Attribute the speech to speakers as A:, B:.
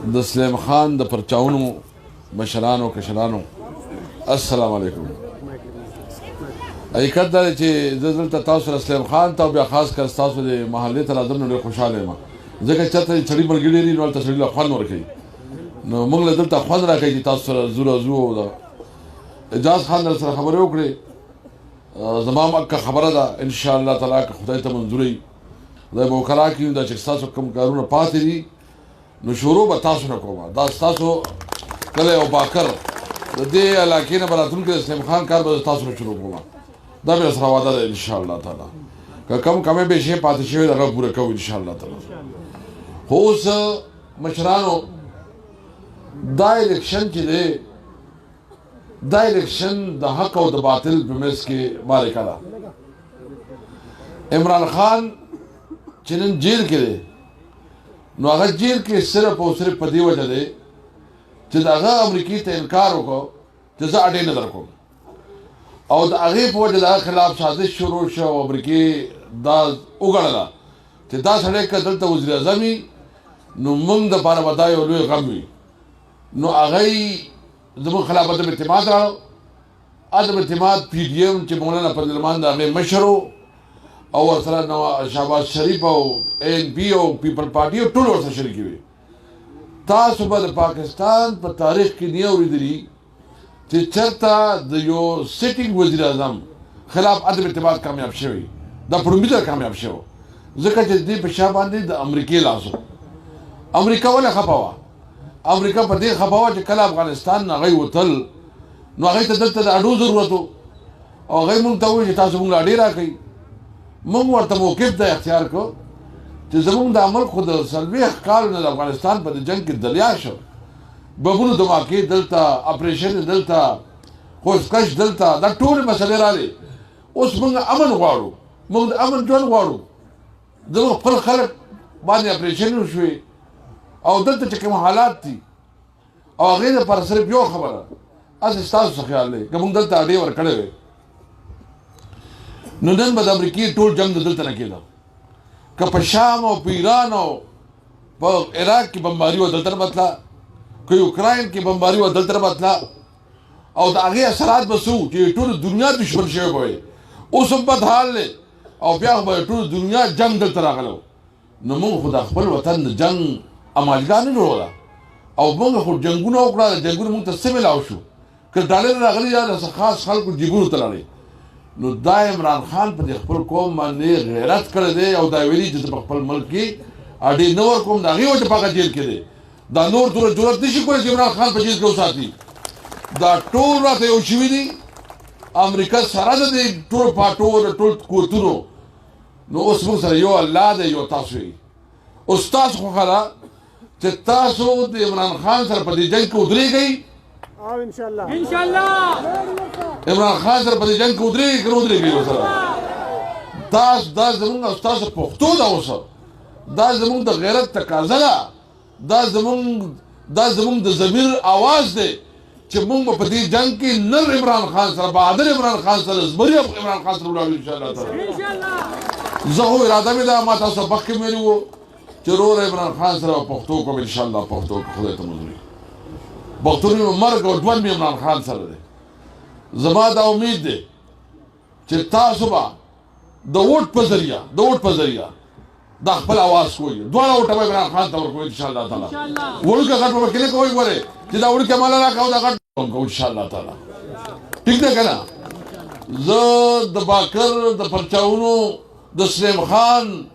A: د سلیم خان د پرچاونو مشرانو کشرانو السلام علیکم. حقیقت دا دی چې زه دلته تاسو سره سلیم خان ته او بیا خاص کر ستاسو د محلې ته راځم نو ډېر خوشحاله یم ځکه چې چېرته سړي ملګري لري نو هلته سړي له خوند ورکوي نو موږ له دلته خوند راکوي چې تاسو سره زو راځو او اجاز خان در سره خبرې وکړې زما هم اکه خبره ده انشاءالله تعالی که خدای ته منظور وي خدای به وکړه کړي دا چې ستاسو کوم کارونه پاتې دي نو شروع به تاسو نه کومه دا ستاسو کلی او باکر د دې علاقې نه به راتلونکي د سلیم خان کار به تاسو نه شروع کومه دا بیا سره واده ده انشاءالله تعالی که کم کمې به شی پاتې شوی د هغه پوره کوو انشاءالله تعالی. خو اوس مشرانو دا الیکشن چې دی دا الیکشن د حق او د باطل په منځ کې معرکه ده. عمران خان چې نن جیل کې دی نو هغه جیل کې صرف او صرف په دې وجه دی چې د هغه امریکې ته انکار وکړو چې زه اډې نه درکوم او د هغې په وجه د هغه خلاف سازش شروع شو او امریکې دا وګڼله چې دا سړی که دلته وزیر اعظم وي نو موږ دپاره به دا یو لوی غم وي نو هغه زموږ خلاف عدم اعتماد راړو. عدم اعتماد پی ډي ایم چې مولانا فضل الرحمن د هغې مشر او ورسره شهباز شریف او ان پی او پیپل پارټي او ټول ورسره شریکې وي. تاسو به د پاکستان په تاریخ کې نه اورېدلي چې چېرته د یو سیټینګ وزیر اعظم خلاف عدم اعتماد کامیاب شوی دا په لومړي ځل کامیاب شو ځکه چې دې په شا باندې د امریکې لاس و. امریکا ولې خفه وه؟ امریکا په دې خفه وه چې کله افغانستان نه هغوی وتل نو هغوی ته دلته د اډو ضرورت و او هغوی موږ ته وویل چې تاسو موږ له اډې راکوئ. موږ ورته موقف دا اختیار کړو چې زموږ د ملک خو د 40 کالو نه د افغانستان په جنګ کې دلیا شو بمونو دماکې دلته اپریشن دلته خوشکش دلته دا ټولې مسلې راغلې. اوس موږ امن غواړو موږ د امن ژوند غواړو زموږ خپل خلک باندې اپریشن وشوې او دلته چې کوم حالات دي او هغې دپاره صرف یو خبره هسې ستاسو څه خیال دی که موږ دلته اډې ورکړی وی نو نن به د امریکې ټول جنګ د دلته نه کېده که په شام او په ایران او په عراق کې بمباري وه دلته نه به تله که یوکراین کې بمباري وه دلته نه به تله او د هغې اثرات به څه وو چې ټوله دنیا دشمن شوی به وی. اوس هم بد حال دی او بیا خو به ټوله دنیا جنګ دلته راغلی نو موږ خو د خپل وطن د جنګ امالګاه نه جوړوله او موږ خو جنګونه وکړه جنګونه موږ ته څه میلاو شو که ډالر راغلي یا د خاص خلکو جیبونو ته لاړې نو دا عمران خان په دې خپل قوم باندې غیرت کړی دی او دا ویلي چې په خپل ملک کې اډې نه ورکوم د هغې وجه په هغه جیل کې دی دا نور ټوله جرأت نشي کولی چې عمران خان په جیل کې وساتي. دا ټول راته یو شوي دي امریکا سره د دې ټول پاټو د ټول قوتونو نو اوس موږ سره یو الله دی یو تاسو یې. اوس تاسو خوښه ده چې تاسو د عمران خان سره په دې جنګ کې ودرېږئ عمران خان سره په دې جنګ کې ودرېږئ که نه ودرېږئ ورسره دا زموږ او ستاسو پښتو ده اوس دا زموږ د غیرت تقاضا ده دا زموږ د ضمیر آواز دی چې موږ به په دې جنګ کې نر عمران خان سره بهادر عمران خان سره زمري عمران خان سره ولاړو انشاءالله تعالی. زه خو اراده مې ده ما تاسو مخکې ویلي وو چې وروره عمران خان سره پښتو کوم انشاءالله پښتو خدای ته منظور وي پښتون مې مرګ او ژوند مې عمران خان سره دی. زما دا امید دی چې تاسو به د ووټ په ذریعه دا خپل اواز کوئ دواړه ووټه به عمران خان ته ورکوئ انشاءالله تعالی. وړوکی غټ به پکې نه کوئ ګورئ چې دا وړوکی ماله راکړه او دا غټ کوو انشاءالله تعالی. ټیک ده که نه؟ زه د باکر د پرچاونو د سلیم خان